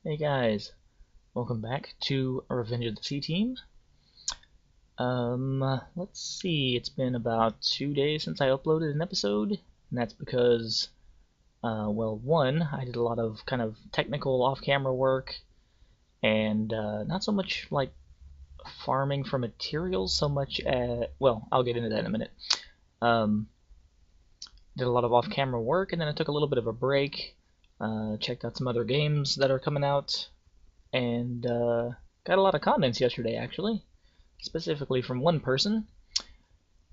Hey guys, welcome back to Revenge of the C-Team. Let's see, it's been about 2 days since I uploaded an episode, and that's because, well, one, I did a lot of kind of technical off-camera work, and not so much like farming for materials, so much as, well, I'll get into that in a minute. Um, did a lot of off-camera work, and then I took a little bit of a break, checked out some other games that are coming out, and got a lot of comments yesterday actually, specifically from one person.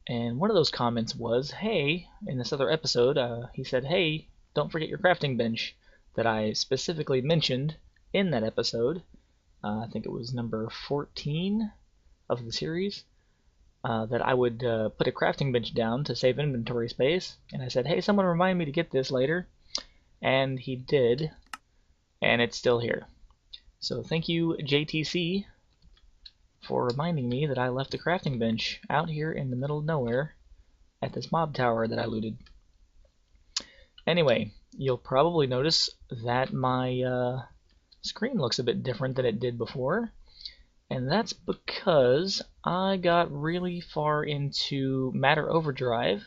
And one of those comments was, hey, in this other episode, he said, hey, don't forget your crafting bench that I specifically mentioned in that episode. I think it was number 14 of the series. That I would put a crafting bench down to save inventory space. And I said, hey, someone remind me to get this later. And he did, and it's still here. So thank you, JTC, for reminding me that I left the crafting bench out here in the middle of nowhere at this mob tower that I looted. Anyway, you'll probably notice that my screen looks a bit different than it did before, and that's because I got really far into Matter Overdrive,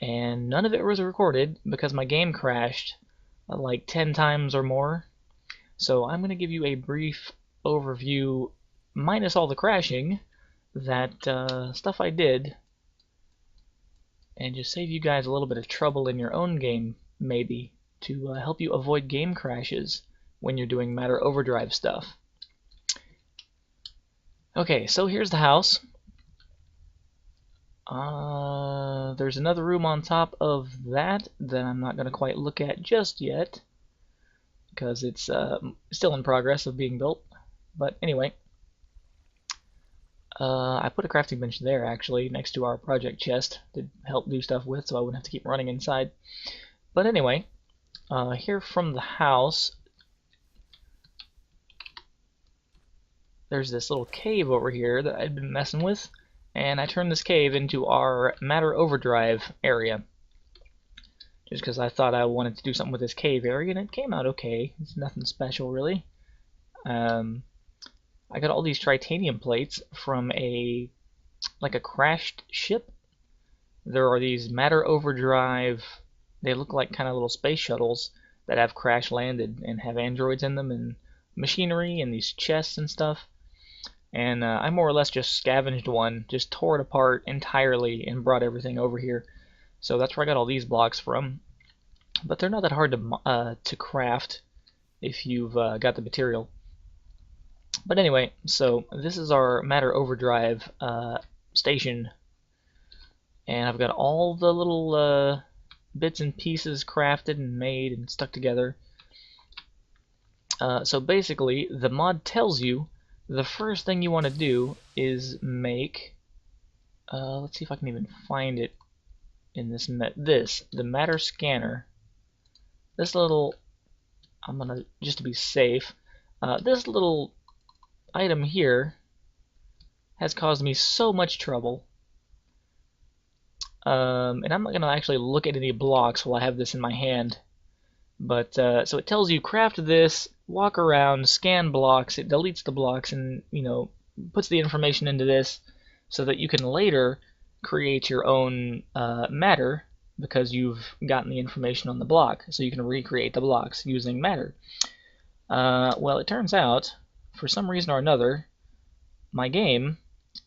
and none of it was recorded because my game crashed like 10 times or more. So I'm going to give you a brief overview, minus all the crashing, that stuff I did, and just save you guys a little bit of trouble in your own game, maybe, to help you avoid game crashes when you're doing Matter Overdrive stuff. Okay, so here's the house. There's another room on top of that I'm not going to quite look at just yet, because it's still in progress of being built. But anyway, I put a crafting bench there actually next to our project chest to help do stuff with, so I wouldn't have to keep running inside. But anyway, here from the house, there's this little cave over here that I'd been messing with, and I turned this cave into our Matter Overdrive area. Just because I thought I wanted to do something with this cave area, and it came out okay. It's nothing special, really. I got all these titanium plates from a crashed ship. There are these Matter Overdrive, they look like kind of little space shuttles that have crash landed and have androids in them and machinery and these chests and stuff. And I more or less just scavenged one, just tore it apart entirely and brought everything over here. So that's where I got all these blocks from. But they're not that hard to craft if you've got the material. But anyway, so this is our Matter Overdrive station, and I've got all the little bits and pieces crafted and made and stuck together. So basically, the mod tells you the first thing you want to do is make, let's see if I can even find it in this, the Matter Scanner. This little, I'm gonna, just to be safe, this little item here has caused me so much trouble. And I'm not going to actually look at any blocks while I have this in my hand. But, so it tells you craft this, walk around, scan blocks, it deletes the blocks and, you know, puts the information into this so that you can later create your own matter because you've gotten the information on the block. So you can recreate the blocks using matter. Well, it turns out, for some reason or another, my game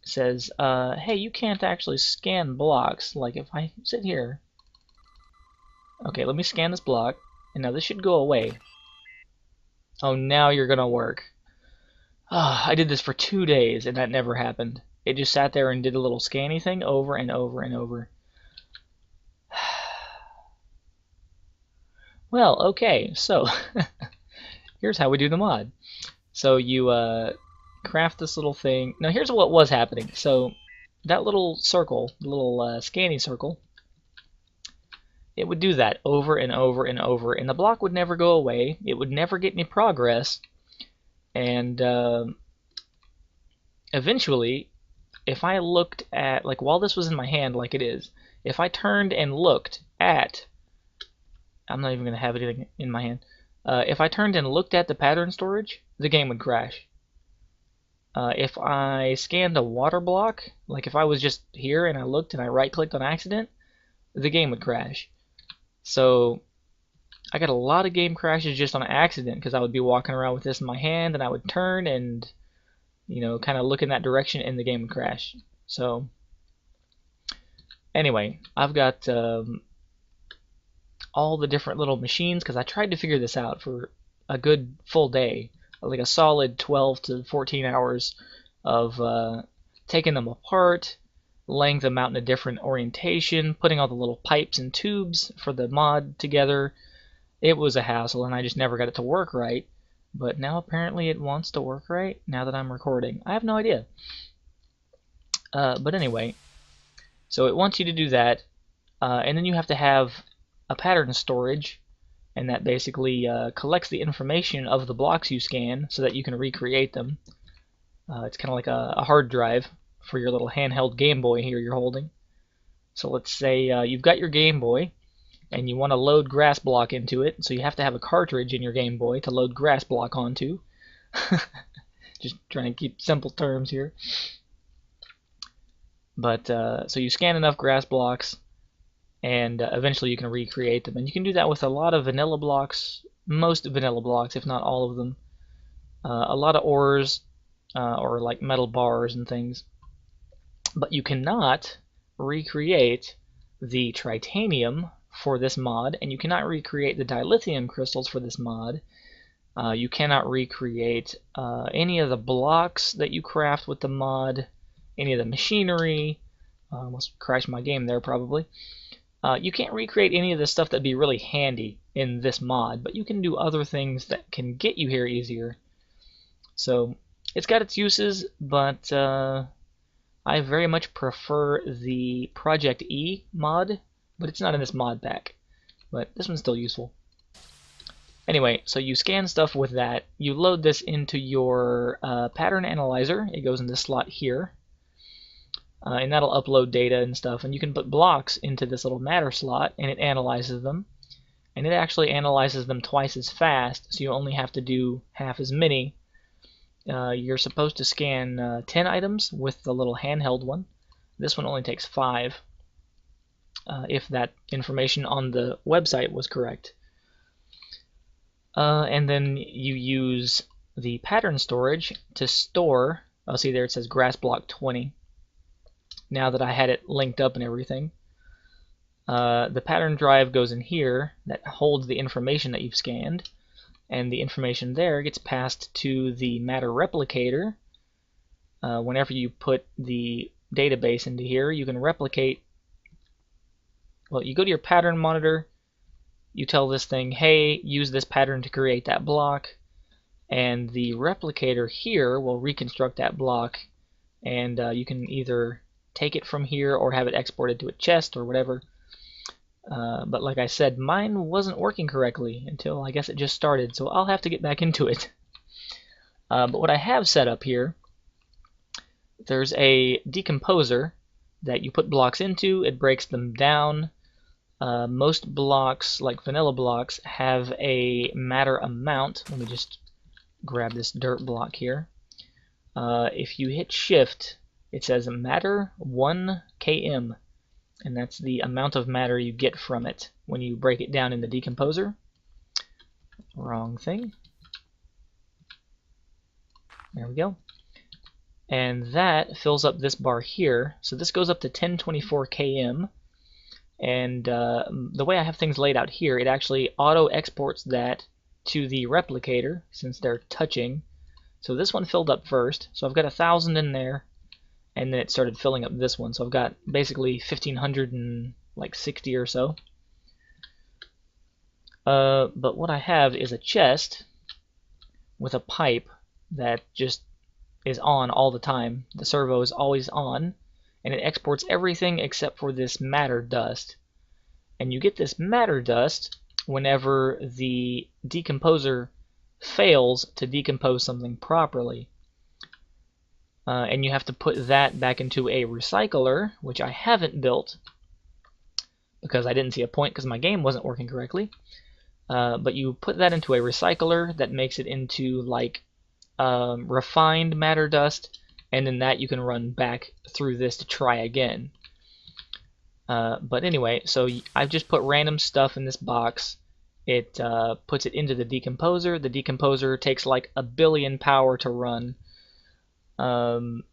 says, hey, you can't actually scan blocks. Like if I sit here, okay, let me scan this block, and now this should go away. Oh, now you're gonna work. I did this for 2 days, and that never happened. It just sat there and did a little scanny thing over and over and over. Well, okay, so here's how we do the mod. So you craft this little thing. Now here's what was happening. So that little circle, the little scanning circle, it would do that over and over and over, and the block would never go away. It would never get any progress, and eventually, if I looked at, like while this was in my hand like it is, if I turned and looked at, I'm not even going to have anything in my hand, if I turned and looked at the pattern storage, the game would crash. If I scanned a water block, like if I was just here and I looked and I right-clicked on accident, the game would crash. So I got a lot of game crashes just on accident because I would be walking around with this in my hand and I would turn and, you know, kind of look in that direction and the game would crash. So anyway, I've got all the different little machines because I tried to figure this out for a good full day, like a solid 12 to 14 hours of taking them apart, laying them out in a different orientation, putting all the little pipes and tubes for the mod together. It was a hassle and I just never got it to work right, but now apparently it wants to work right now that I'm recording. I have no idea. But anyway, so it wants you to do that, and then you have to have a pattern storage, and that basically collects the information of the blocks you scan so that you can recreate them. It's kind of like a hard drive for your little handheld Game Boy here you're holding. So let's say you've got your Game Boy and you want to load Grass Block into it, so you have to have a cartridge in your Game Boy to load Grass Block onto. Just trying to keep simple terms here. But so you scan enough Grass Blocks, and eventually you can recreate them. And you can do that with a lot of vanilla blocks, most vanilla blocks, if not all of them. A lot of ores, or like metal bars and things. But you cannot recreate the tritanium for this mod, and you cannot recreate the dilithium crystals for this mod. You cannot recreate any of the blocks that you craft with the mod, any of the machinery. Almost crashed my game there probably. You can't recreate any of the stuff that'd be really handy in this mod, but you can do other things that can get you here easier. So it's got its uses, but I very much prefer the Project E mod, but it's not in this mod pack. But this one's still useful. Anyway, so you scan stuff with that. You load this into your pattern analyzer. It goes in this slot here. And that'll upload data and stuff. And you can put blocks into this little matter slot, and it analyzes them. And it actually analyzes them twice as fast, so you only have to do half as many. You're supposed to scan 10 items with the little handheld one. This one only takes 5, if that information on the website was correct. And then you use the pattern storage to store. Oh, see there it says Grass Block 20. Now that I had it linked up and everything. The pattern drive goes in here that holds the information that you've scanned, and the information there gets passed to the matter replicator. Whenever you put the database into here, you can replicate. Well, you go to your pattern monitor, you tell this thing, hey, use this pattern to create that block, and the replicator here will reconstruct that block, and you can either take it from here or have it exported to a chest or whatever. But like I said, mine wasn't working correctly until I guess it just started, so I'll have to get back into it. But what I have set up here, there's a decomposer that you put blocks into, it breaks them down. Most blocks, like vanilla blocks, have a matter amount. Let me just grab this dirt block here. If you hit shift, it says matter 1 km, and that's the amount of matter you get from it when you break it down in the decomposer. Wrong thing. There we go. And that fills up this bar here. So this goes up to 1024 km. And the way I have things laid out here, it actually auto exports that to the replicator since they're touching. So this one filled up first. So I've got 1,000 in there. And then it started filling up this one, so I've got basically 1,560 or so. But what I have is a chest with a pipe that just is on all the time. The servo is always on, and it exports everything except for this matter dust. And you get this matter dust whenever the decomposer fails to decompose something properly. And you have to put that back into a recycler, which I haven't built because I didn't see a point because my game wasn't working correctly. But you put that into a recycler that makes it into like refined matter dust, and then that you can run back through this to try again. But anyway, so I've just put random stuff in this box. It puts it into the decomposer. The decomposer takes like 1 billion power to run. And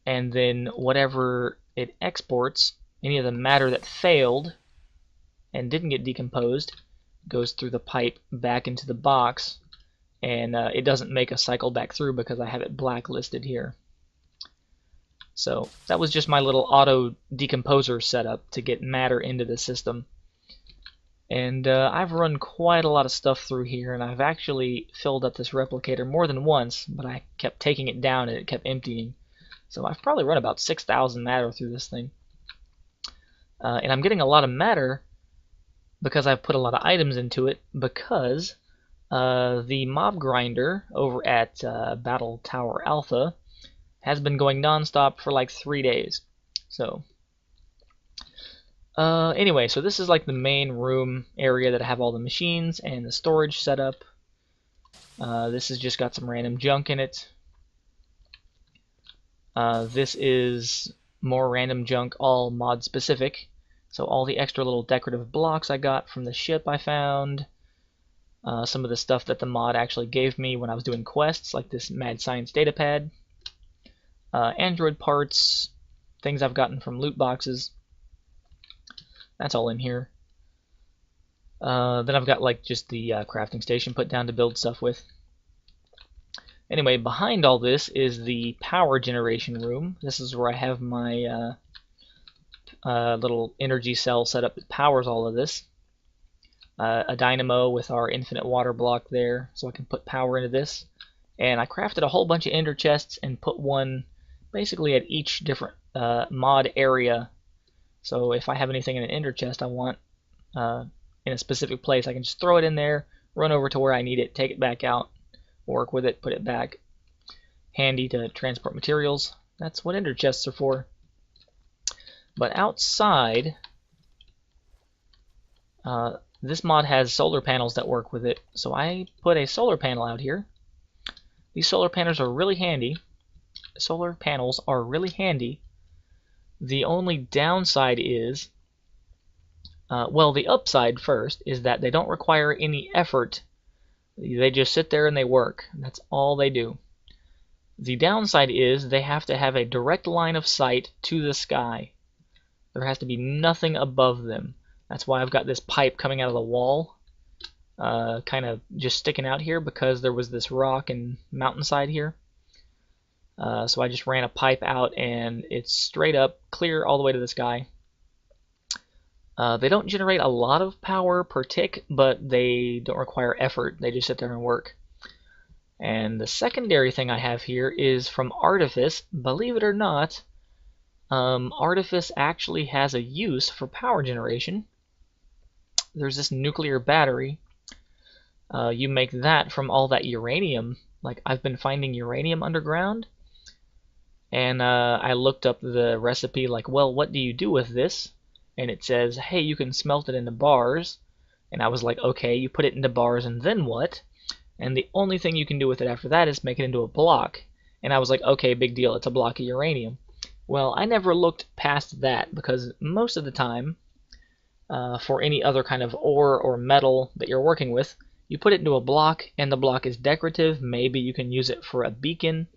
then whatever it exports, any of the matter that failed and didn't get decomposed, goes through the pipe back into the box, and it doesn't make a cycle back through because I have it blacklisted here. So that was just my little auto decomposer setup to get matter into the system. And I've run quite a lot of stuff through here, and I've actually filled up this replicator more than once, but I kept taking it down and it kept emptying. So I've probably run about 6,000 matter through this thing. And I'm getting a lot of matter because I've put a lot of items into it, because the mob grinder over at Battle Tower Alpha has been going non-stop for like 3 days. So anyway, so this is like the main room area that I have all the machines and the storage set up. This has just got some random junk in it. This is more random junk, all mod specific. So all the extra little decorative blocks I got from the ship I found. Some of the stuff that the mod actually gave me when I was doing quests, like this Mad Science datapad. Android parts, things I've gotten from loot boxes. That's all in here. Then I've got like just the crafting station put down to build stuff with. Anyway, behind all this is the power generation room. This is where I have my little energy cell set up that powers all of this. A dynamo with our infinite water block there, so I can put power into this. And I crafted a whole bunch of ender chests and put one basically at each different mod area. So if I have anything in an ender chest I want in a specific place, I can just throw it in there, run over to where I need it, take it back out, work with it, put it back. Handy to transport materials. That's what ender chests are for. But outside, this mod has solar panels that work with it, so I put a solar panel out here. These solar panels are really handy. Solar panels are really handy. The only downside is, well, the upside first is that they don't require any effort. They just sit there and they work. That's all they do. The downside is they have to have a direct line of sight to the sky. There has to be nothing above them. That's why I've got this pipe coming out of the wall, kind of just sticking out here because there was this rock and mountainside here. So I just ran a pipe out and it's straight up, clear all the way to the sky. They don't generate a lot of power per tick, but they don't require effort. They just sit there and work. And the secondary thing I have here is from Artifice. Believe it or not, Artifice actually has a use for power generation. There's this nuclear battery. You make that from all that uranium. Like, I've been finding uranium underground, and I looked up the recipe, like, well, what do you do with this? And it says, hey, you can smelt it into bars. And I was like, okay, you put it into bars, and then what? And the only thing you can do with it after that is make it into a block. And I was like, okay, big deal, it's a block of uranium. Well, I never looked past that, because most of the time, for any other kind of ore or metal that you're working with, you put it into a block, and the block is decorative. Maybe you can use it for a beacon.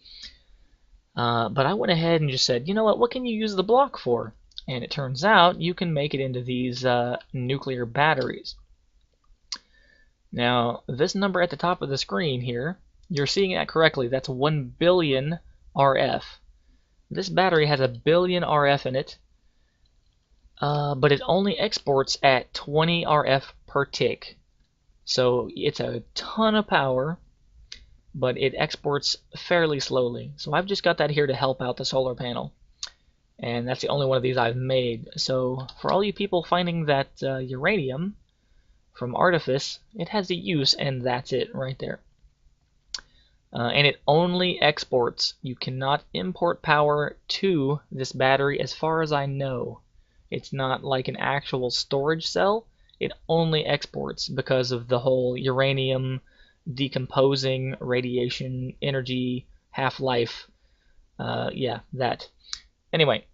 But I went ahead and just said, you know what can you use the block for? And it turns out you can make it into these nuclear batteries. Now, this number at the top of the screen here, you're seeing that correctly. That's 1 billion RF. This battery has 1 billion RF in it, but it only exports at 20 RF per tick. So it's a ton of power, but it exports fairly slowly. So I've just got that here to help out the solar panel. And that's the only one of these I've made. So for all you people finding that uranium from Artifice, it has a use, and that's it right there. And it only exports. You cannot import power to this battery as far as I know. It's not like an actual storage cell. it only exports because of the whole uranium decomposing radiation energy half-life. Yeah, that. Anyway,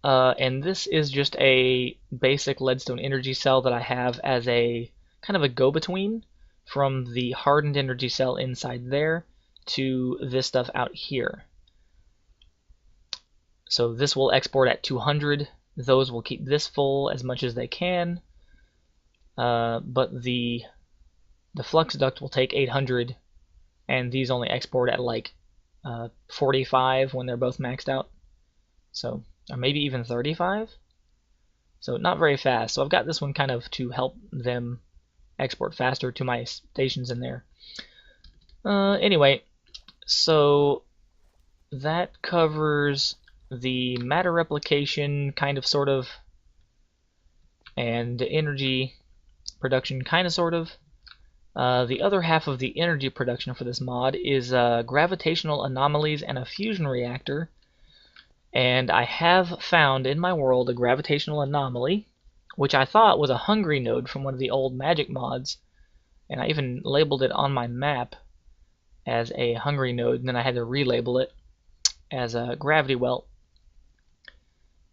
and this is just a basic leadstone energy cell that I have as a kind of a go-between from the hardened energy cell inside there to this stuff out here. So this will export at 200. Those will keep this full as much as they can, but the flux duct will take 800, and these only export at like 45 when they're both maxed out. So, or maybe even 35. So not very fast. So I've got this one kind of to help them export faster to my stations in there. Anyway, so that covers the matter replication, kind of, sort of, and energy production, kind of, sort of. The other half of the energy production for this mod is gravitational anomalies and a fusion reactor. And I have found in my world a gravitational anomaly, which I thought was a hungry node from one of the old magic mods, and I even labeled it on my map as a hungry node, and then I had to relabel it as a gravity well.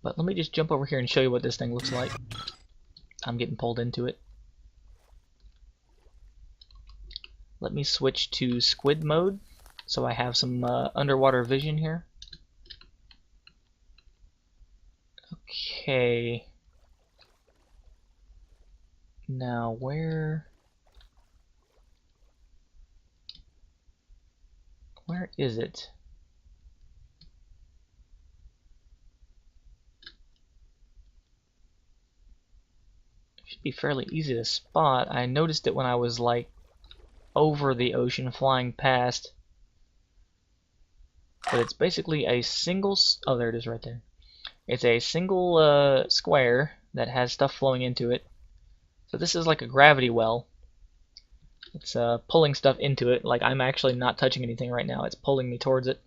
But let me just jump over here and show you what this thing looks like. I'm getting pulled into it. Let me switch to squid mode so I have some underwater vision here. Okay. Now where is it? It should be fairly easy to spot. I noticed it when I was like over the ocean flying past. But it's basically a single, oh, there it is right there. It's a single square that has stuff flowing into it. So this is like a gravity well. It's pulling stuff into it. Like, I'm actually not touching anything right now. It's pulling me towards it.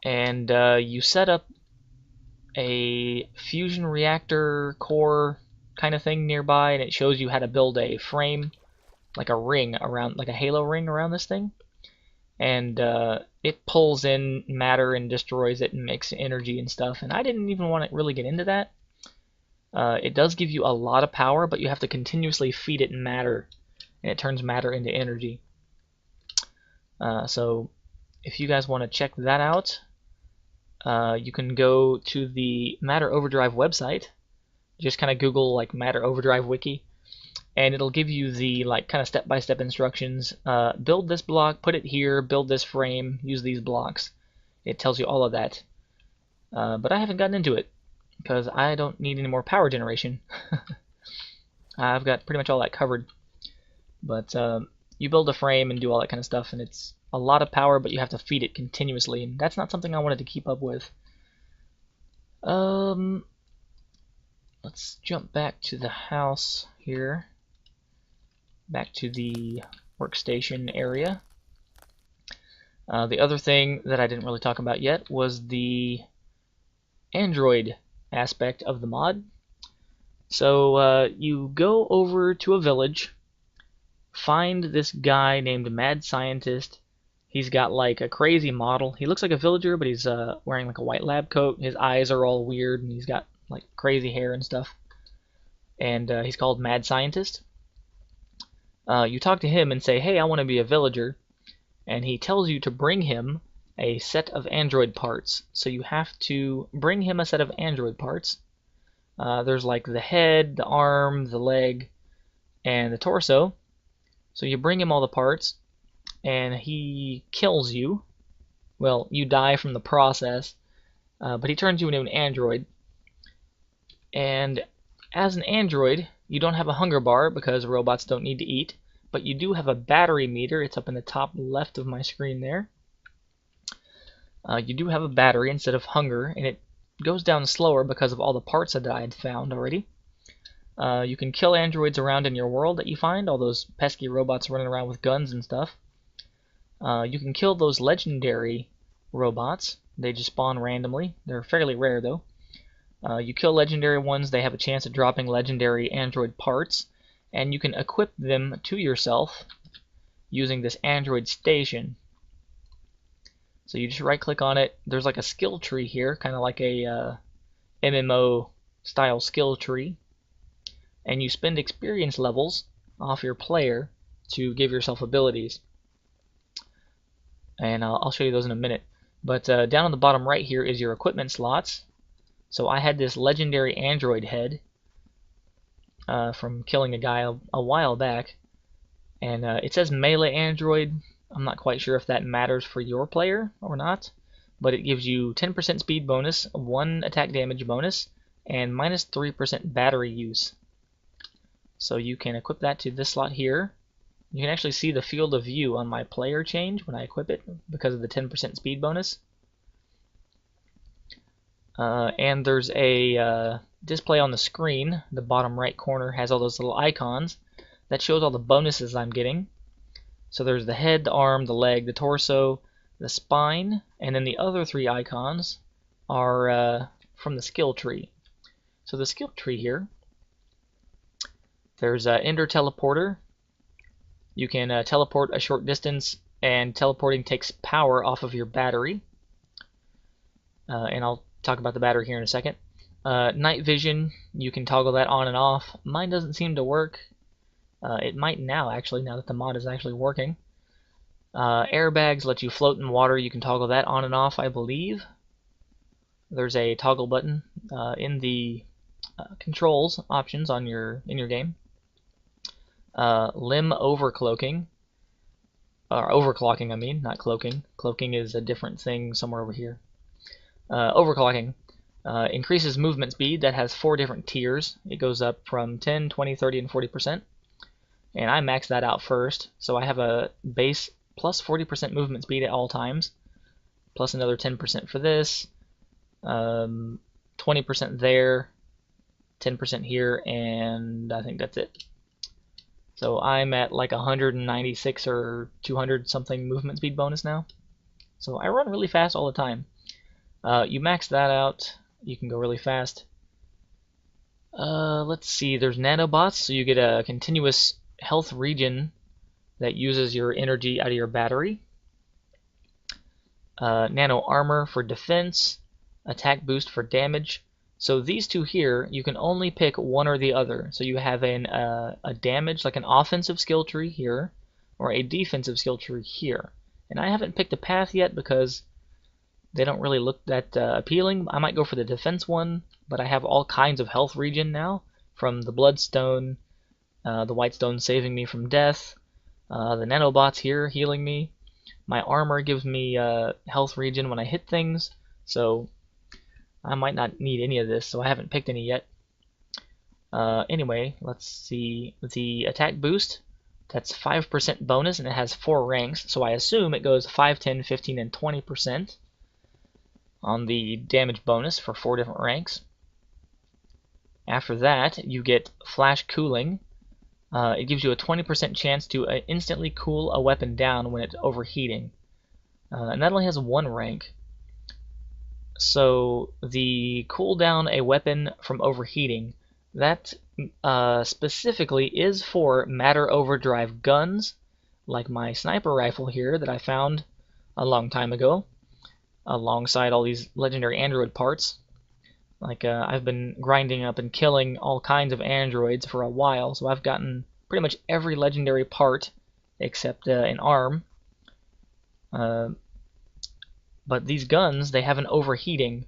And you set up a fusion reactor core kind of thing nearby, and it shows you how to build a frame, like a ring around, like a halo ring around this thing. And it pulls in matter and destroys it and makes energy and stuff. And I didn't even want to really get into that. It does give you a lot of power, but you have to continuously feed it matter, and it turns matter into energy. So if you guys want to check that out, you can go to the Matter Overdrive website. Just kind of Google like Matter Overdrive wiki, and it'll give you the like kind of step-by-step instructions. Build this block, put it here, build this frame, use these blocks. It tells you all of that. But I haven't gotten into it because I don't need any more power generation. I've got pretty much all that covered. But you build a frame and do all that kind of stuff, and it's a lot of power, but you have to feed it continuously, and that's not something I wanted to keep up with. Let's jump back to the house here. Back to the workstation area. The other thing that I didn't really talk about yet was the Android aspect of the mod. So you go over to a village, find this guy named Mad Scientist. He's got like a crazy model. He looks like a villager, but he's wearing like a white lab coat. His eyes are all weird, and he's got like crazy hair and stuff. And he's called Mad Scientist. You talk to him and say, hey, I want to be a villager. And he tells you to bring him a set of android parts. So you have to bring him a set of android parts. There's like the head, the arm, the leg, and the torso. So you bring him all the parts, and he kills you. Well, you die from the process, but he turns you into an android. And as an android, you don't have a hunger bar because robots don't need to eat, but you do have a battery meter. It's up in the top left of my screen there. You do have a battery instead of hunger, and it goes down slower because of all the parts that I had found already. You can kill androids around in your world that you find, all those pesky robots running around with guns and stuff. You can kill those legendary robots. They just spawn randomly. They're fairly rare, though. You kill legendary ones, they have a chance of dropping legendary android parts, and you can equip them to yourself using this android station. So you just right click on it. There's like a skill tree here, kind of like a MMO style skill tree, and you spend experience levels off your player to give yourself abilities, and I'll show you those in a minute. But down on the bottom right here is your equipment slots. So I had this legendary android head from killing a guy a while back, and it says melee android. I'm not quite sure if that matters for your player or not, but it gives you 10% speed bonus, 1 attack damage bonus, and minus 3% battery use. So you can equip that to this slot here. You can actually see the field of view on my player change when I equip it because of the 10% speed bonus. And there's a display on the screen. The bottom right corner has all those little icons that shows all the bonuses I'm getting. So there's the head, the arm, the leg, the torso, the spine, and then the other 3 icons are from the skill tree. So the skill tree here, there's Ender Teleporter. You can teleport a short distance, and teleporting takes power off of your battery. And I'll talk about the battery here in a second. Night vision, you can toggle that on and off. Mine doesn't seem to work. It might now, actually, now that the mod is actually working. Airbags let you float in water. You can toggle that on and off, I believe. There's a toggle button in the controls options on in your game. Limb overcloaking, or overclocking, I mean, not cloaking. Cloaking is a different thing somewhere over here. Overclocking increases movement speed. That has 4 different tiers. It goes up from 10, 20, 30, and 40%. And I maxed that out first, so I have a base plus 40% movement speed at all times, plus another 10% for this, 20% there, 10% here, and I think that's it. So I'm at like 196 or 200 something movement speed bonus now. So I run really fast all the time. You max that out, you can go really fast. Let's see, there's nanobots, so you get a continuous health regen that uses your energy out of your battery. Nano armor for defense, attack boost for damage. So these 2 here, you can only pick one or the other. So you have a damage, like an offensive skill tree here, or a defensive skill tree here. And I haven't picked a path yet because they don't really look that appealing. I might go for the defense one, but I have all kinds of health regen now, from the bloodstone, the white stone saving me from death, the nanobots here healing me. My armor gives me health regen when I hit things, so I might not need any of this, so I haven't picked any yet. Anyway, let's see. The attack boost, that's 5% bonus, and it has 4 ranks, so I assume it goes 5, 10, 15, and 20% on the damage bonus for 4 different ranks. After that, you get flash cooling. It gives you a 20% chance to instantly cool a weapon down when it's overheating. And that only has 1 rank. So the cooldown a weapon from overheating, that specifically is for matter overdrive guns, like my sniper rifle here that I found a long time ago, alongside all these legendary android parts. Like I've been grinding up and killing all kinds of androids for a while, so I've gotten pretty much every legendary part except an arm. But these guns, they have an overheating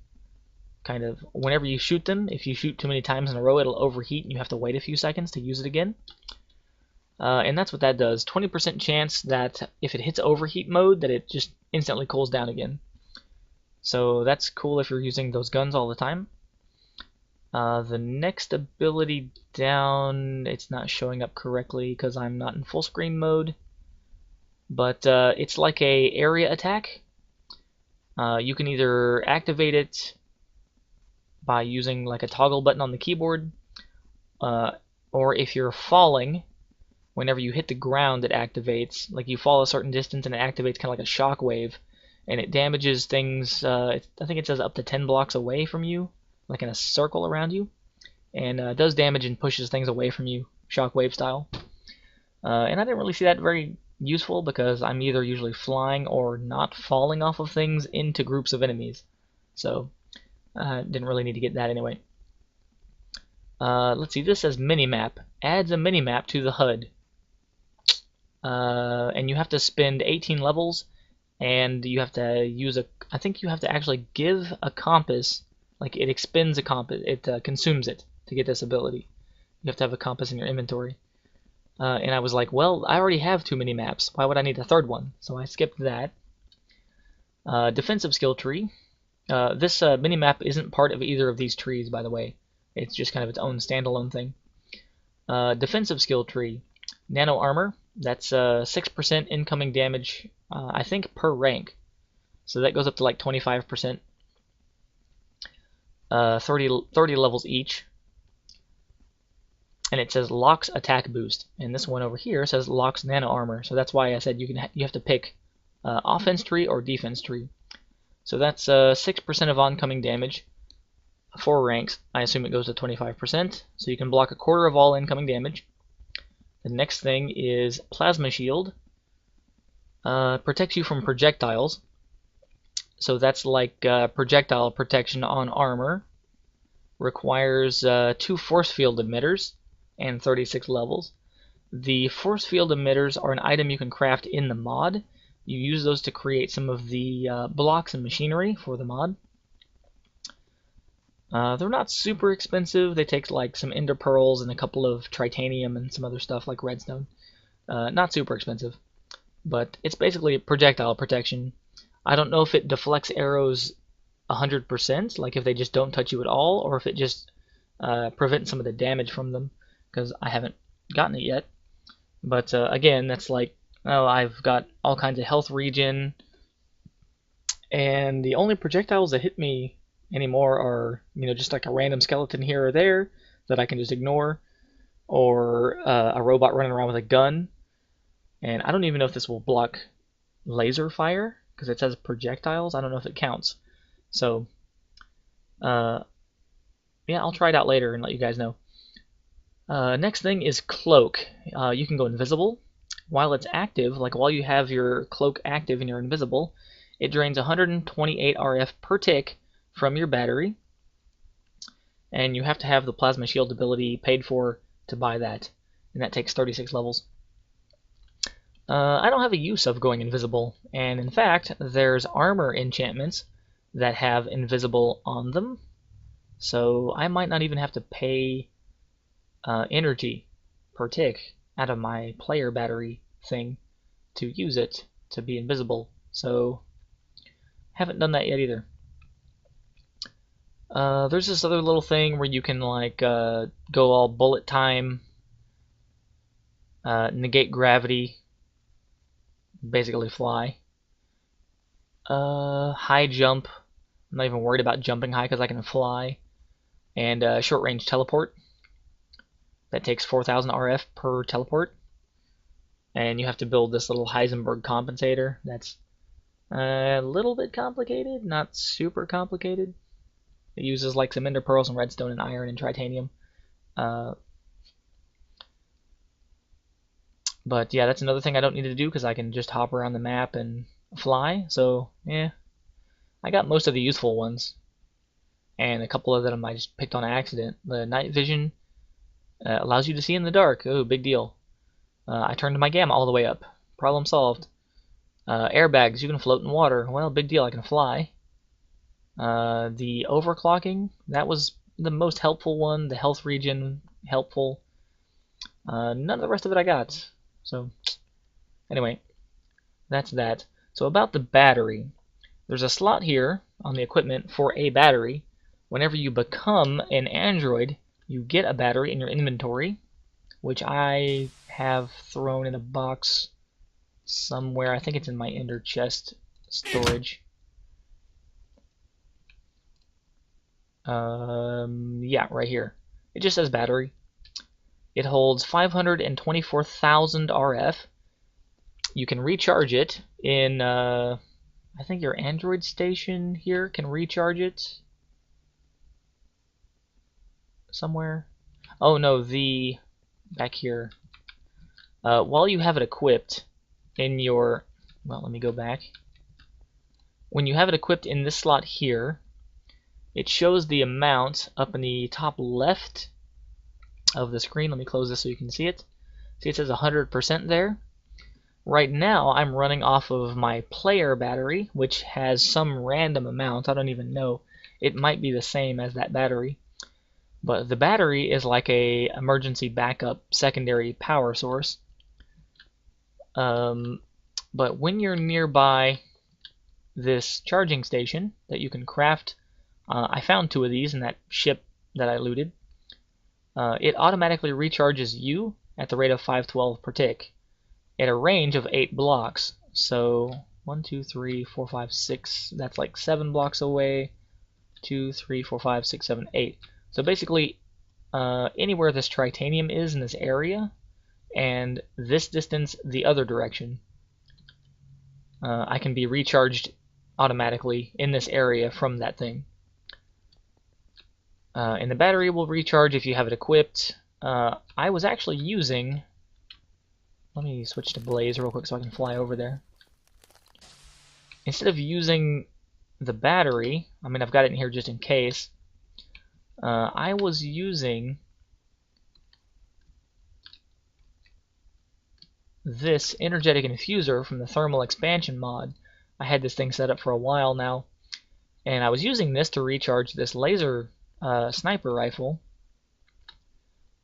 kind of, whenever you shoot them, if you shoot too many times in a row, it'll overheat and you have to wait a few seconds to use it again. And that's what that does. 20% chance that if it hits overheat mode, that it just instantly cools down again. So that's cool if you're using those guns all the time. The next ability down, it's not showing up correctly because I'm not in full screen mode. But it's like a area attack. You can either activate it by using like a toggle button on the keyboard, or if you're falling, whenever you hit the ground it activates. Like you fall a certain distance and it activates kind of like a shock wave, and it damages things, I think it says up to 10 blocks away from you, like in a circle around you, and does damage and pushes things away from you, shockwave style. And I didn't really see that very useful because I'm either usually flying or not falling off of things into groups of enemies. So didn't really need to get that anyway. Let's see, this says minimap. Adds a minimap to the HUD. And you have to spend 18 levels, and you have to use I think you have to actually give a compass, like it expends a compass, it consumes it to get this ability. You have to have a compass in your inventory. And I was like, well, I already have 2 mini-maps. Why would I need a third one? So I skipped that. Defensive skill tree. This mini-map isn't part of either of these trees, by the way. It's just kind of its own standalone thing. Defensive skill tree. Nano armor. That's 6% incoming damage, I think, per rank. So that goes up to like 25%. 30 levels each. And it says Locks attack boost, and this one over here says Locks nano armor. So that's why I said you have to pick offense tree or defense tree. So that's 6% of oncoming damage, 4 ranks. I assume it goes to 25%. So you can block a quarter of all incoming damage. The next thing is Plasma Shield. Protects you from projectiles. So that's like projectile protection on armor. Requires 2 force field emitters and 36 levels. The force field emitters are an item you can craft in the mod. You use those to create some of the blocks and machinery for the mod. They're not super expensive. They take like some ender pearls and a couple of tritanium and some other stuff like redstone. Not super expensive, but it's basically projectile protection. I don't know if it deflects arrows 100%, like if they just don't touch you at all, or if it just prevents some of the damage from them, because I haven't gotten it yet. But again, that's like, oh, I've got all kinds of health regen, and the only projectiles that hit me anymore are, just like a random skeleton here or there that I can just ignore, or a robot running around with a gun. And I don't even know if this will block laser fire, because it says projectiles. I don't know if it counts. So, yeah, I'll try it out later and let you guys know. Next thing is Cloak. You can go invisible. While it's active, like while you have your cloak active and you're invisible, it drains 128 RF per tick from your battery. And you have to have the Plasma Shield ability paid for to buy that. And that takes 36 levels. I don't have a use of going invisible. And in fact, there's armor enchantments that have invisible on them. So I might not even have to pay energy per tick out of my player battery thing to use it to be invisible. So haven't done that yet either. There's this other little thing where you can like go all bullet time, negate gravity, basically fly. High jump. I'm not even worried about jumping high because I can fly. And short range teleport. That takes 4,000 RF per teleport. And you have to build this little Heisenberg compensator. That's a little bit complicated, not super complicated. It uses like some ender pearls and redstone and iron and tritanium. But yeah, that's another thing I don't need to do because I can just hop around the map and fly. So yeah, I got most of the useful ones. And a couple of them I just picked on accident. The night vision allows you to see in the dark. Oh, big deal. I turned my gamma all the way up. Problem solved. Airbags, you can float in water. Well, big deal, I can fly. The overclocking, that was the most helpful one. The health regen, helpful. None of the rest of it I got. So, anyway, that's that. So about the battery. There's a slot here on the equipment for a battery. Whenever you become an android, you get a battery in your inventory, which I have thrown in a box somewhere. I think it's in my ender chest storage. Yeah, right here. It just says battery. It holds 524,000 RF. You can recharge it in, I think your Android station here can recharge it. somewhere. Oh no, back here. While you have it equipped in your, well, let me go back. When you have it equipped in this slot here, it shows the amount up in the top left of the screen. Let me close this so you can see it. See, it says 100% there. Right now, I'm running off of my player battery, which has some random amount. I don't even know. It might be the same as that battery. But the battery is like a emergency backup secondary power source. But when you're nearby this charging station that you can craft, I found 2 of these in that ship that I looted. It automatically recharges you at the rate of 512 per tick at a range of 8 blocks. So 1, 2, 3, 4, 5, 6. That's like 7 blocks away. 2, 3, 4, 5, 6, 7, 8. So basically, anywhere this tritanium is in this area, and this distance the other direction, I can be recharged automatically in this area from that thing. And the battery will recharge if you have it equipped. I was actually using, let me switch to Blaze real quick so I can fly over there. Instead of using the battery, I mean, I've got it in here just in case, I was using this energetic infuser from the thermal expansion mod. I had this thing set up for a while now, and I was using this to recharge this laser sniper rifle.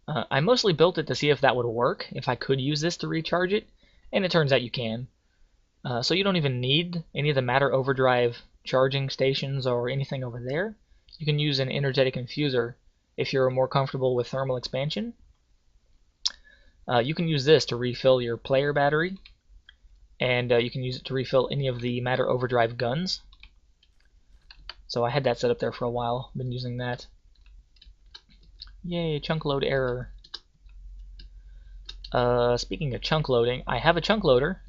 I mostly built it to see if that would work, if I could use this to recharge it, and it turns out you can. So you don't even need any of the matter overdrive charging stations or anything over there. You can use an energetic infuser if you're more comfortable with thermal expansion. You can use this to refill your player battery, and you can use it to refill any of the matter overdrive guns. So I had that set up there for a while, been using that. Yay, chunk load error. Speaking of chunk loading, I have a chunk loader.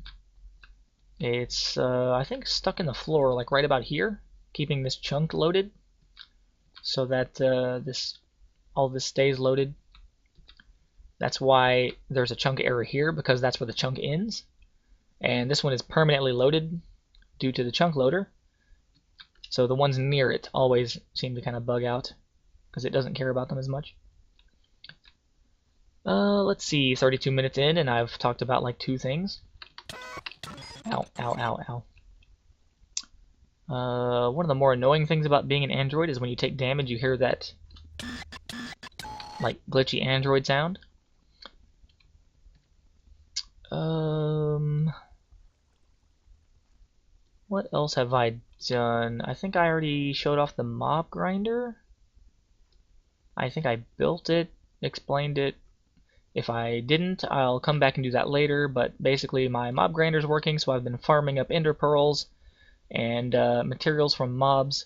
It's, I think, stuck in the floor, like right about here, keeping this chunk loaded so that all this stays loaded. That's why there's a chunk error here, because that's where the chunk ends. And this one is permanently loaded due to the chunk loader. So the ones near it always seem to kind of bug out because it doesn't care about them as much. Let's see, 32 minutes in, and I've talked about like 2 things. Ow, ow, ow, ow. One of the more annoying things about being an android is when you take damage, you hear that like glitchy android sound. What else have I done? I think I already showed off the mob grinder. I think I built it, explained it. If I didn't, I'll come back and do that later, but basically my mob grinder's working, so I've been farming up ender pearls and materials from mobs.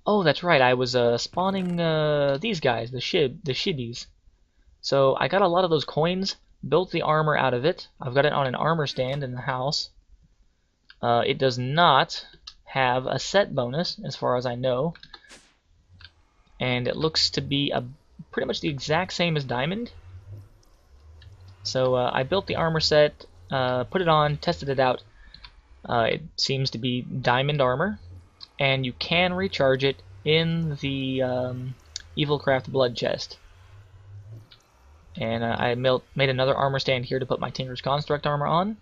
Oh, that's right, I was spawning these guys, the shibis. So I got a lot of those coins, built the armor out of it. I've got it on an armor stand in the house. It does not have a set bonus, as far as I know. And it looks to be pretty much the exact same as diamond. So I built the armor set, put it on, tested it out. It seems to be diamond armor, and you can recharge it in the Evilcraft blood chest. And I made another armor stand here to put my Tinker's Construct armor on.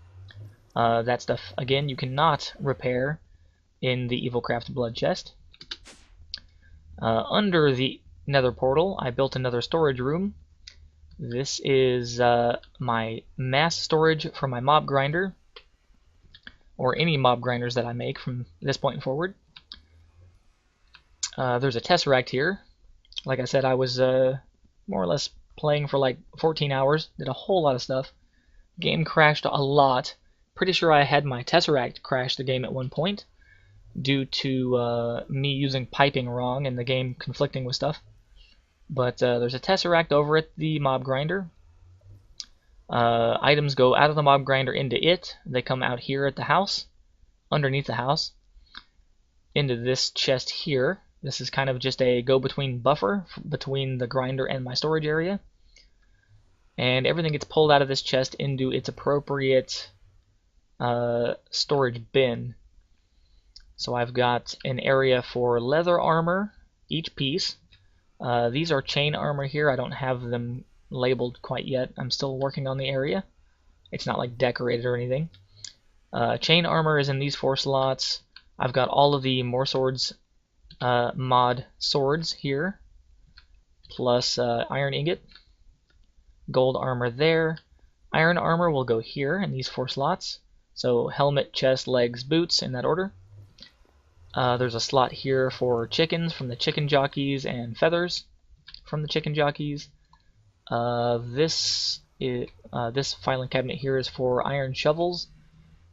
That stuff, again, you cannot repair in the Evilcraft blood chest. Under the nether portal, I built another storage room. This is my mass storage for my mob grinder, or any mob grinders that I make from this point forward. There's a tesseract here. Like I said, I was more or less playing for like 14 hours, did a whole lot of stuff. Game crashed a lot. Pretty sure I had my tesseract crash the game at one point due to me using piping wrong and the game conflicting with stuff. But there's a tesseract over at the mob grinder. Items go out of the mob grinder into it. They come out here at the house, underneath the house, into this chest here. This is kind of just a go-between buffer between the grinder and my storage area. And everything gets pulled out of this chest into its appropriate storage bin. So I've got an area for leather armor, each piece. These are chain armor here. I don't have them labeled quite yet. I'm still working on the area. It's not like decorated or anything. Chain armor is in these 4 slots. I've got all of the More Swords mod swords here, plus iron ingot. Gold armor there. Iron armor will go here in these 4 slots. So helmet, chest, legs, boots in that order. There's a slot here for chickens from the chicken jockeys and feathers from the chicken jockeys. This filing cabinet here is for iron shovels.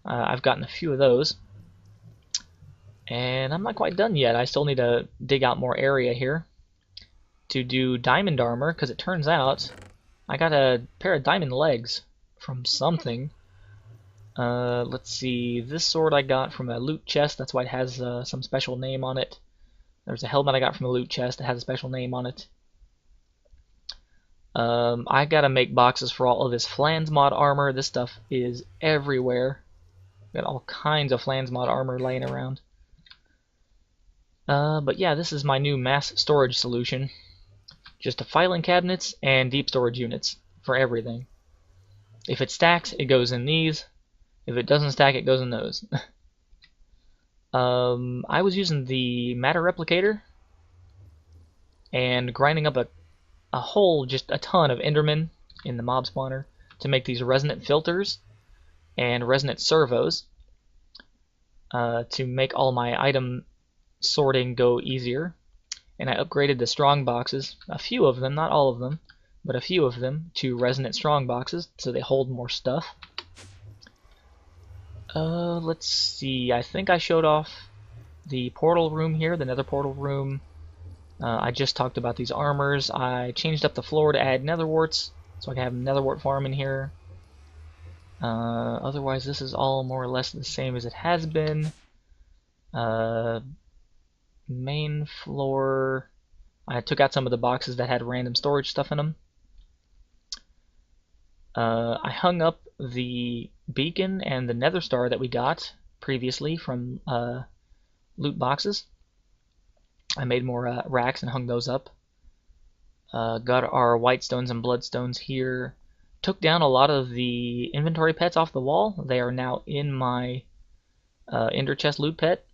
I've gotten a few of those. And I'm not quite done yet. I still need to dig out more area here to do diamond armor, because it turns out I got a pair of diamond legs from something. Let's see, this sword I got from a loot chest, that's why it has some special name on it. There's a helmet I got from a loot chest that has a special name on it. I gotta make boxes for all of this Flans mod armor. This stuff is everywhere. Got all kinds of Flans mod armor laying around. But yeah, this is my new mass storage solution. Just filing cabinets and deep storage units for everything. If it stacks, it goes in these. If it doesn't stack, it goes in those. I was using the matter replicator and grinding up just a ton of Enderman in the mob spawner to make these resonant filters and resonant servos to make all my item sorting go easier. And I upgraded the strong boxes, a few of them, not all of them, but a few of them, to resonant strong boxes so they hold more stuff. Let's see, I think I showed off the portal room here, the nether portal room. I just talked about these armors. I changed up the floor to add nether warts, so I can have nether wart farm in here. Otherwise, this is all more or less the same as it has been. Main floor, I took out some of the boxes that had random storage stuff in them. I hung up the beacon and the nether star that we got previously from loot boxes. I made more racks and hung those up. Got our white stones and bloodstones here. Took down a lot of the inventory pets off the wall. They are now in my ender chest loot pet.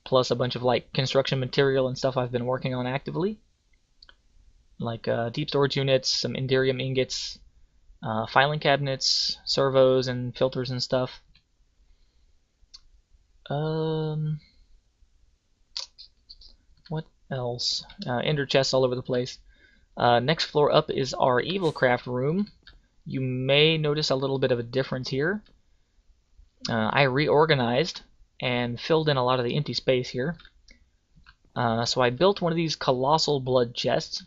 Plus a bunch of like construction material and stuff I've been working on actively. Like deep storage units, some Enderium ingots, filing cabinets, servos and filters and stuff. What else? Ender chests all over the place. Next floor up is our Evilcraft room. You may notice a little bit of a difference here. I reorganized and filled in a lot of the empty space here. So I built one of these colossal blood chests.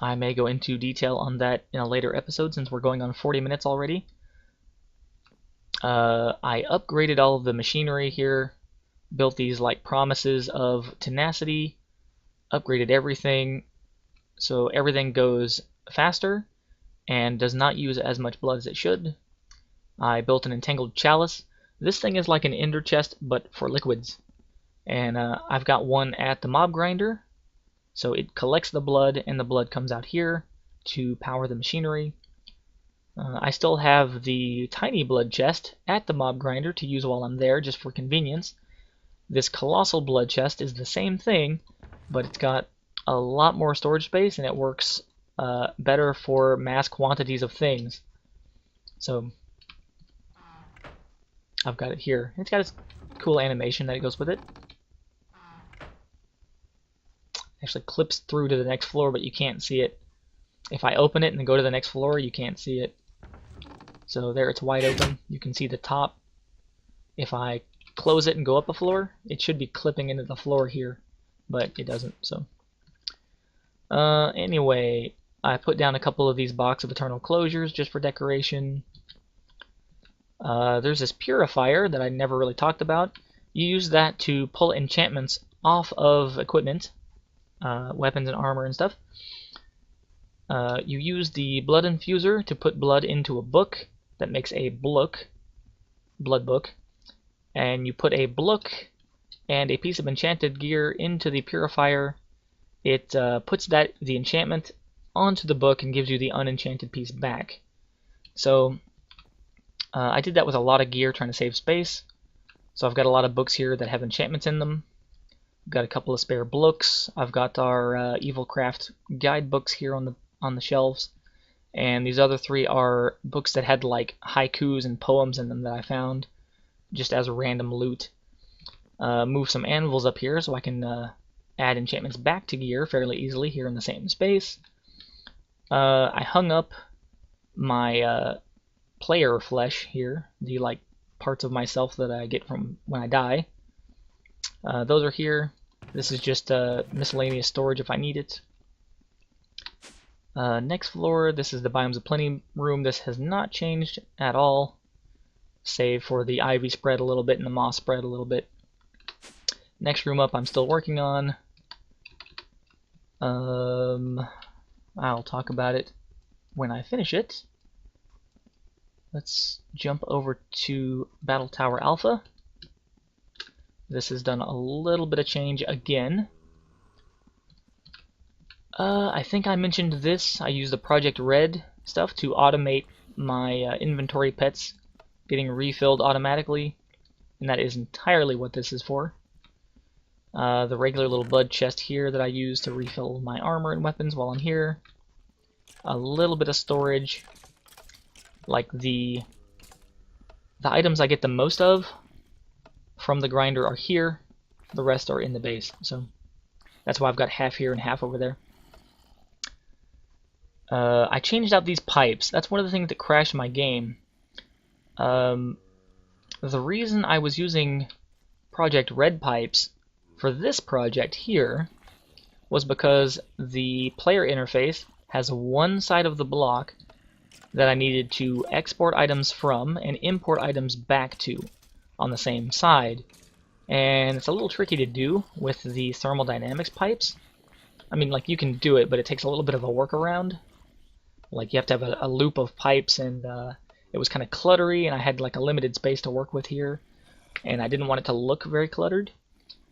I may go into detail on that in a later episode since we're going on 40 minutes already. I upgraded all of the machinery here, built these like promises of tenacity, upgraded everything so everything goes faster and does not use as much blood as it should. I built an entangled chalice. This thing is like an ender chest but for liquids, and I've got one at the mob grinder, so it collects the blood and the blood comes out here to power the machinery. I still have the tiny blood chest at the mob grinder to use while I'm there just for convenience. This colossal blood chest is the same thing, but it's got a lot more storage space and it works better for mass quantities of things. So I've got it here. It's got a cool animation that goes with it. Actually clips through to the next floor, but you can't see it. If I open it and then go to the next floor, you can't see it. So there, it's wide open. You can see the top. If I close it and go up a floor, it should be clipping into the floor here, but it doesn't. So anyway, I put down a couple of these Box of Eternal Closures just for decoration. There's this purifier that I never really talked about. You use that to pull enchantments off of equipment, weapons and armor and stuff. You use the blood infuser to put blood into a book that makes a blood book, and you put a blook and a piece of enchanted gear into the purifier. It puts the enchantment onto the book and gives you the unenchanted piece back. So I did that with a lot of gear trying to save space. So I've got a lot of books here that have enchantments in them. I've got a couple of spare books. I've got our Evil Craft guidebooks here on the shelves. And these other 3 are books that had like haikus and poems in them that I found just as a random loot. Move some anvils up here so I can add enchantments back to gear fairly easily here in the same space. I hung up my player flesh here, the like parts of myself that I get from when I die. Those are here. This is just miscellaneous storage if I need it. Next floor, this is the Biomes of Plenty room. This has not changed at all, save for the ivy spread a little bit and the moss spread a little bit. Next room up I'm still working on. I'll talk about it when I finish it. Let's jump over to Battle Tower Alpha. This has done a little bit of change again. I think I mentioned this. I use the Project Red stuff to automate my inventory pets getting refilled automatically, and that is entirely what this is for. The regular little blood chest here that I use to refill my armor and weapons while I'm here. A little bit of storage, like the items I get the most of from the grinder are here, the rest are in the base, so that's why I've got half here and half over there. I changed out these pipes. That's one of the things that crashed my game. The reason I was using Project Red pipes for this project here was because the player interface has one side of the block that I needed to export items from and import items back to on the same side. And it's a little tricky to do with the thermodynamics pipes. I mean, like, you can do it, but it takes a little bit of a workaround. Like, you have to have a loop of pipes, and it was kind of cluttery, and I had like a limited space to work with here, and I didn't want it to look very cluttered.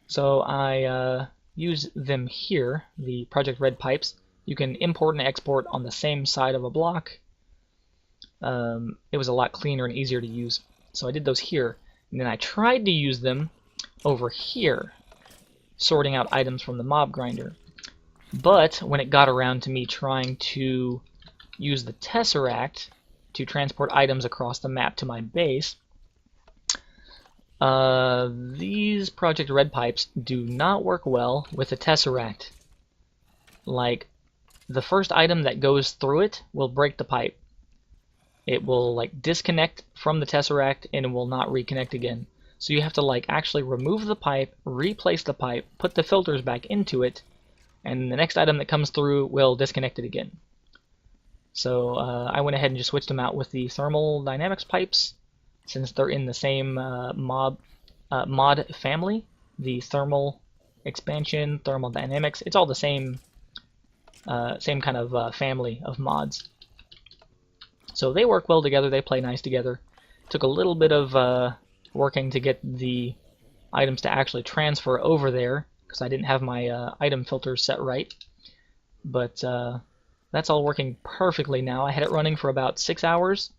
So I use them here, the Project Red pipes. You can import and export on the same side of a block. It was a lot cleaner and easier to use. So I did those here. And then I tried to use them over here, sorting out items from the mob grinder. But when it got around to me trying to use the Tesseract to transport items across the map to my base, these Project Red pipes do not work well with the Tesseract. Like, the first item that goes through it will break the pipe. It will like disconnect from the Tesseract and it will not reconnect again. So you have to like actually remove the pipe, replace the pipe, put the filters back into it, and the next item that comes through will disconnect it again. So I went ahead and just switched them out with the thermal dynamics pipes, since they're in the same mod family. The thermal expansion, thermal dynamics, it's all the same kind of family of mods. So they work well together, they play nice together. Took a little bit of working to get the items to actually transfer over there, because I didn't have my item filters set right. But that's all working perfectly now. I had it running for about 6 hours,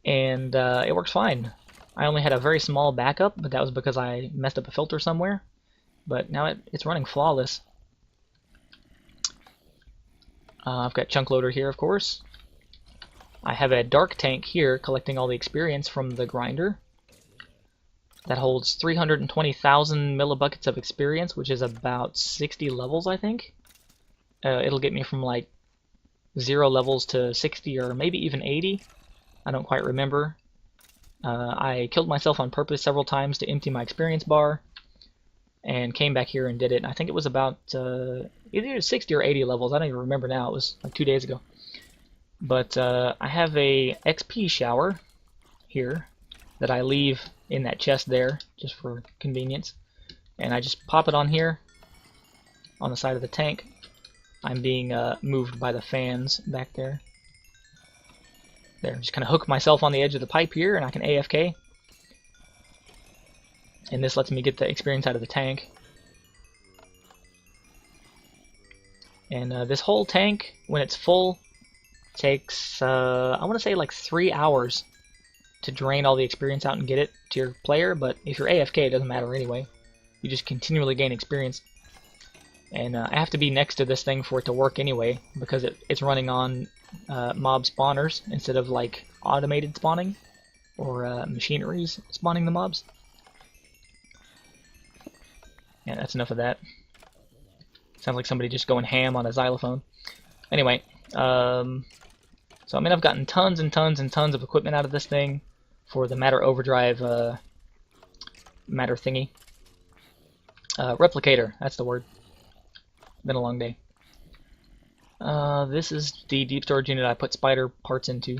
and it works fine. I only had a very small backup, but that was because I messed up a filter somewhere. But now it's running flawless. I've got Chunk Loader here, of course. I have a Dark Tank here collecting all the experience from the grinder. That holds 320,000 millibuckets of experience, which is about 60 levels, I think. It'll get me from like 0 levels to 60 or maybe even 80. I don't quite remember. I killed myself on purpose several times to empty my experience bar, and came back here and did it. I think it was about either 60 or 80 levels. I don't even remember now. It was like 2 days ago. But I have a XP shower here that I leave in that chest there, just for convenience. And I just pop it on here, on the side of the tank. I'm being moved by the fans back there. There, just kind of hook myself on the edge of the pipe here, and I can AFK. And this lets me get the experience out of the tank. And this whole tank, when it's full, takes, I want to say like 3 hours to drain all the experience out and get it to your player, but if you're AFK, it doesn't matter anyway. You just continually gain experience. And I have to be next to this thing for it to work anyway, because it's running on mob spawners instead of like automated spawning or machineries spawning the mobs. Yeah, that's enough of that. Sounds like somebody just going ham on a xylophone. Anyway, so I mean, I've gotten tons and tons and tons of equipment out of this thing for the Matter Overdrive Matter thingy. Replicator, that's the word. Been a long day. This is the deep storage unit I put spider parts into.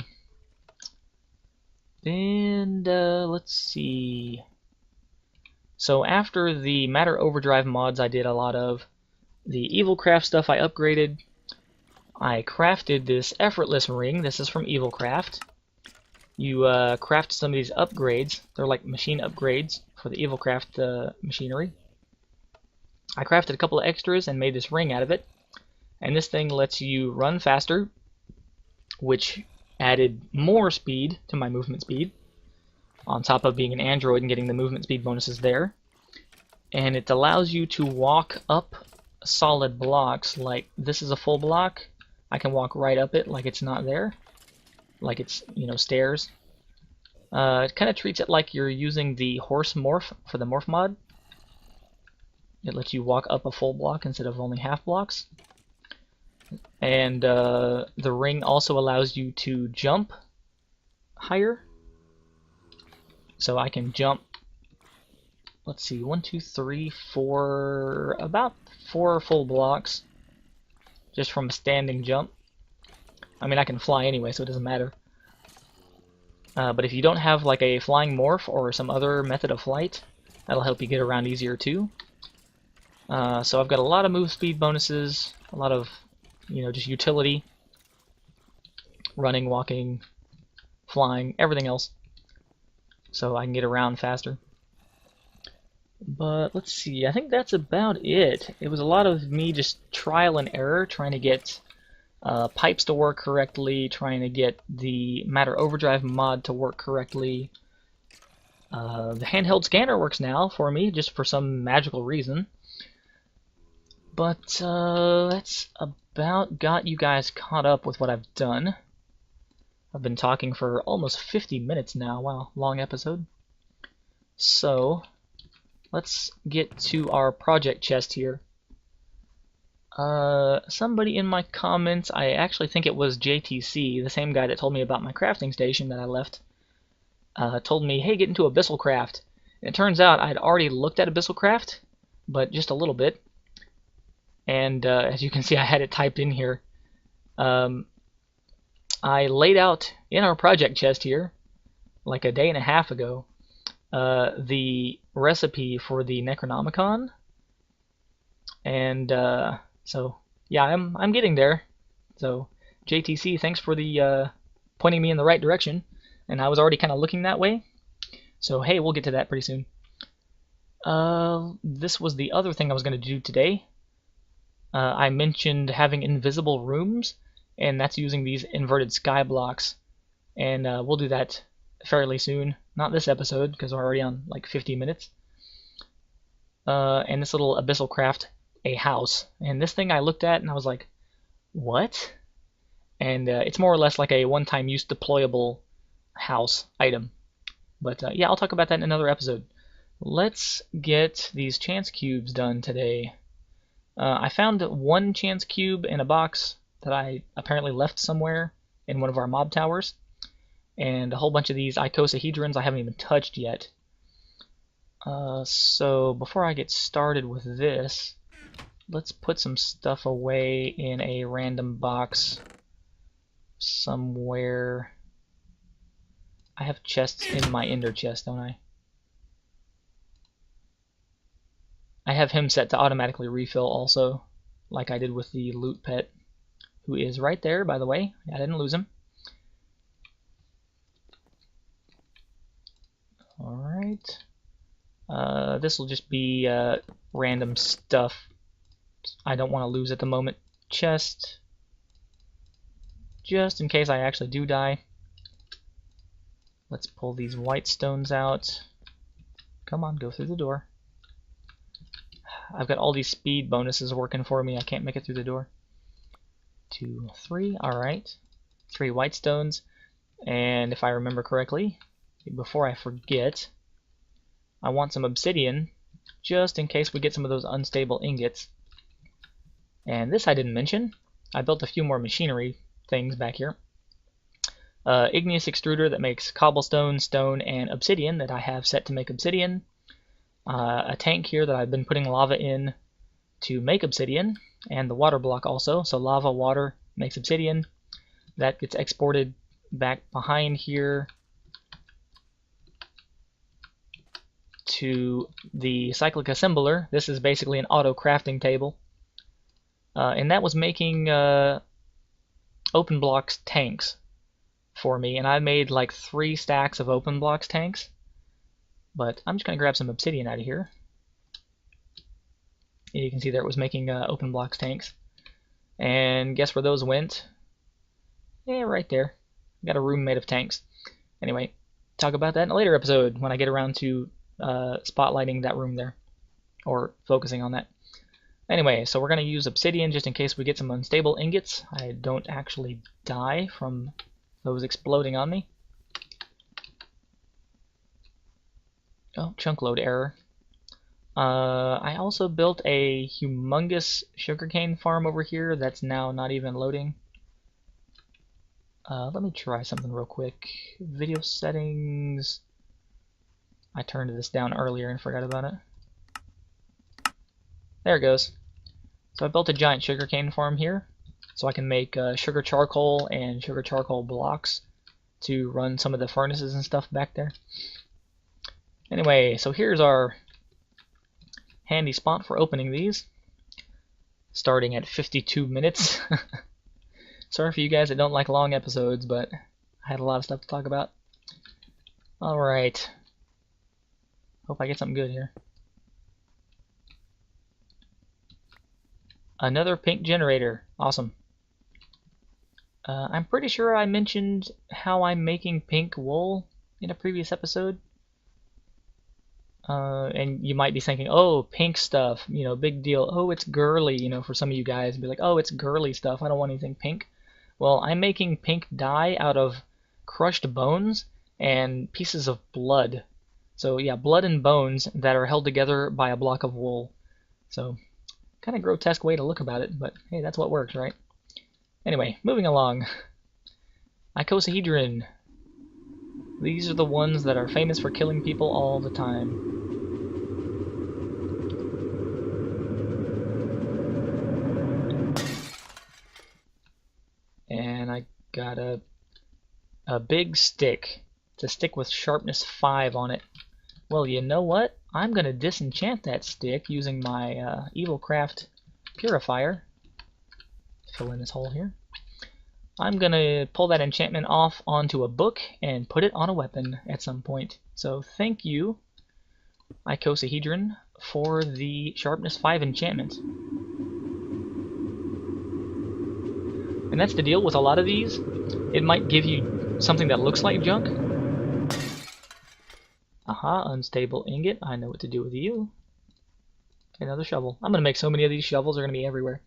And let's see. So after the Matter Overdrive mods I did a lot of, the Evilcraft stuff I upgraded. I crafted this effortless ring. This is from Evilcraft. You craft some of these upgrades. They're like machine upgrades for the Evilcraft machinery. I crafted a couple of extras and made this ring out of it. And this thing lets you run faster, which added more speed to my movement speed, on top of being an android and getting the movement speed bonuses there. And it allows you to walk up solid blocks. Like this is a full block. I can walk right up it like it's not there, like it's, you know, stairs. It kind of treats it like you're using the horse morph for the morph mod. It lets you walk up a full block instead of only half blocks. And the ring also allows you to jump higher. So I can jump, let's see, 1, 2, 3, 4, about 4 full blocks just from a standing jump. I mean, I can fly anyway, so it doesn't matter. But if you don't have like a flying morph or some other method of flight, that'll help you get around easier too. So I've got a lot of move speed bonuses, a lot of, you know, just utility, running, walking, flying, everything else, so I can get around faster. But let's see, I think that's about it. It was a lot of me just trial and error, trying to get pipes to work correctly, trying to get the Matter Overdrive mod to work correctly. The handheld scanner works now for me, just for some magical reason. But that's about got you guys caught up with what I've done. I've been talking for almost 50 minutes now. Wow, long episode. So let's get to our project chest here. Somebody in my comments, I actually think it was JTC, the same guy that told me about my crafting station that I left, told me, hey, get into Abyssalcraft. And it turns out I'd already looked at Abyssalcraft, but just a little bit. And as you can see, I had it typed in here. I laid out in our project chest here, like a day and a half ago, the recipe for the Necronomicon. And so yeah, I'm getting there. So JTC, thanks for the pointing me in the right direction. And I was already kind of looking that way. So hey, we'll get to that pretty soon. This was the other thing I was going to do today. I mentioned having invisible rooms, and that's using these inverted sky blocks. And we'll do that fairly soon. Not this episode, because we're already on like 50 minutes. And this little Abyssalcraft, a house. And this thing I looked at and I was like, what? And it's more or less like a one-time use deployable house item. But yeah, I'll talk about that in another episode. Let's get these chance cubes done today. I found one chance cube in a box that I apparently left somewhere in one of our mob towers, and a whole bunch of these icosahedrons I haven't even touched yet. So before I get started with this, let's put some stuff away in a random box somewhere. I have chests in my ender chest, don't I? I have him set to automatically refill also, like I did with the loot pet, who is right there, by the way. I didn't lose him. Alright. This will just be random stuff I don't want to lose at the moment. Chest. Just in case I actually do die. Let's pull these white stones out. Come on, go through the door. I've got all these speed bonuses working for me. I can't make it through the door. 2, 3. Alright. 3 white stones. And if I remember correctly, before I forget, I want some obsidian, just in case we get some of those unstable ingots. And this I didn't mention. I built a few more machinery things back here. Igneous extruder that makes cobblestone, stone, and obsidian that I have set to make obsidian. A tank here that I've been putting lava in to make obsidian, and the water block also. So lava, water makes obsidian. That gets exported back behind here to the cyclic assembler. This is basically an auto crafting table. And that was making open blocks tanks for me, and I made like 3 stacks of open blocks tanks. But I'm just going to grab some obsidian out of here. You can see there it was making open blocks tanks. And guess where those went? Yeah, right there. Got a room made of tanks. Anyway, talk about that in a later episode when I get around to spotlighting that room there, or focusing on that. Anyway, so we're going to use obsidian just in case we get some unstable ingots. I don't actually die from those exploding on me. Oh, chunk load error. I also built a humongous sugarcane farm over here that's now not even loading. Let me try something real quick. Video settings. I turned this down earlier and forgot about it. There it goes. So I built a giant sugarcane farm here, so I can make sugar charcoal and sugar charcoal blocks to run some of the furnaces and stuff back there. Anyway, so here's our handy spot for opening these, starting at 52 minutes. Sorry for you guys that don't like long episodes, but I had a lot of stuff to talk about. Alright. Hope I get something good here. Another pink generator. Awesome. I'm pretty sure I mentioned how I'm making pink wool in a previous episode. And you might be thinking, oh, pink stuff, you know, big deal. Oh, it's girly, you know, for some of you guys. Be like, oh, it's girly stuff. I don't want anything pink. Well, I'm making pink dye out of crushed bones and pieces of blood. So yeah, blood and bones that are held together by a block of wool. So kind of grotesque way to look about it, but hey, that's what works, right? Anyway, moving along. Icosahedron. These are the ones that are famous for killing people all the time. And I got a big stick to stick with sharpness 5 on it. Well, you know what? I'm going to disenchant that stick using my Evilcraft Purifier. Fill in this hole here. I'm going to pull that enchantment off onto a book and put it on a weapon at some point. So thank you, Icosahedron, for the sharpness 5 enchantment. And that's the deal with a lot of these. It might give you something that looks like junk. Aha, unstable ingot. I know what to do with you. Okay, another shovel. I'm going to make so many of these shovels. They're going to be everywhere.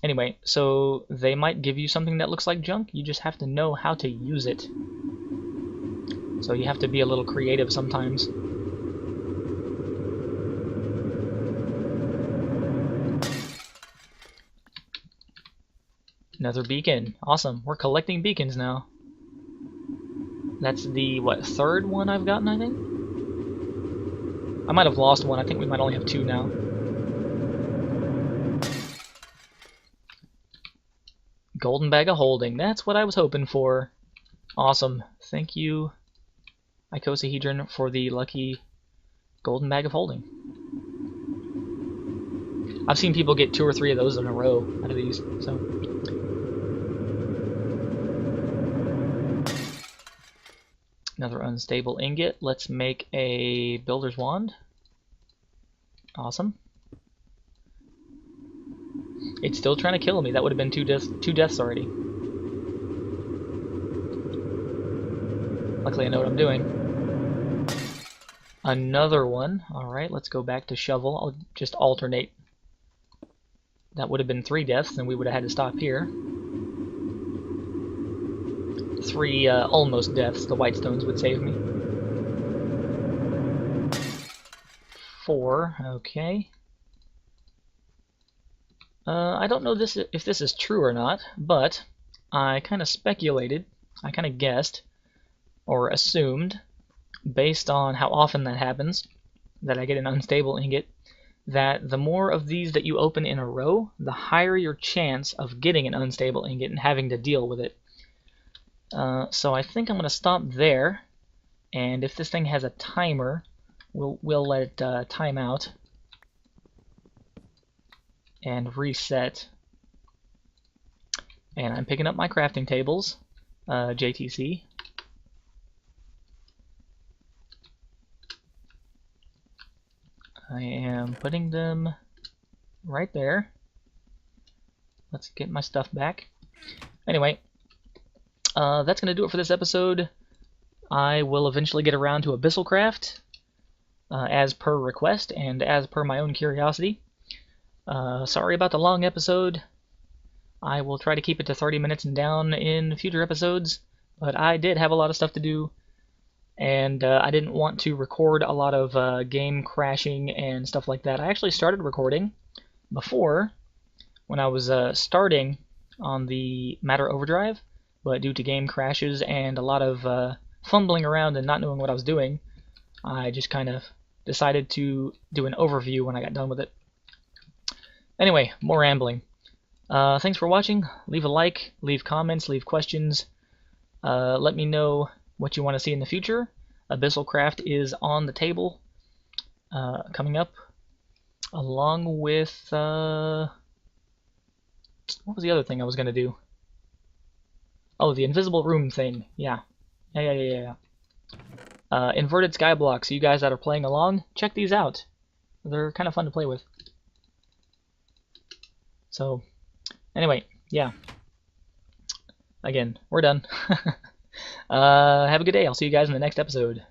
Anyway, so they might give you something that looks like junk. You just have to know how to use it. So you have to be a little creative sometimes. Another beacon. Awesome. We're collecting beacons now. That's the, what, 3rd one I've gotten, I think? I might have lost one. I think we might only have 2 now. Golden bag of holding. That's what I was hoping for. Awesome. Thank you, icosahedron, for the lucky golden bag of holding. I've seen people get 2 or 3 of those in a row out of these, so. Another unstable ingot. Let's make a builder's wand. Awesome. It's still trying to kill me. That would have been two deaths already. Luckily I know what I'm doing. Another one. Alright, let's go back to shovel. I'll just alternate. That would have been 3 deaths, and we would have had to stop here. 3 almost deaths. The white stones would save me. 4. Okay. I don't know if this is true or not, but I kind of speculated, I kind of guessed, or assumed, based on how often that happens, that I get an unstable ingot, that the more of these that you open in a row, the higher your chance of getting an unstable ingot and having to deal with it. So I think I'm going to stop there, and if this thing has a timer, we'll let it time out and reset. And I'm picking up my crafting tables, JTC. I am putting them right there. Let's get my stuff back. Anyway, that's going to do it for this episode. I will eventually get around to Abyssalcraft, as per request and as per my own curiosity. Sorry about the long episode. I will try to keep it to 30 minutes and down in future episodes, but I did have a lot of stuff to do, and I didn't want to record a lot of game crashing and stuff like that. I actually started recording before, when I was starting on the Matter Overdrive, but due to game crashes and a lot of fumbling around and not knowing what I was doing, I just kind of decided to do an overview when I got done with it. Anyway, more rambling. Thanks for watching. Leave a like, leave comments, leave questions. Let me know what you want to see in the future. Abyssalcraft is on the table coming up, along with what was the other thing I was going to do? Oh, the invisible room thing. Yeah. Inverted Skyblock. So you guys that are playing along, check these out. They're kind of fun to play with. So, anyway, yeah. Again, we're done. Have a good day. I'll see you guys in the next episode.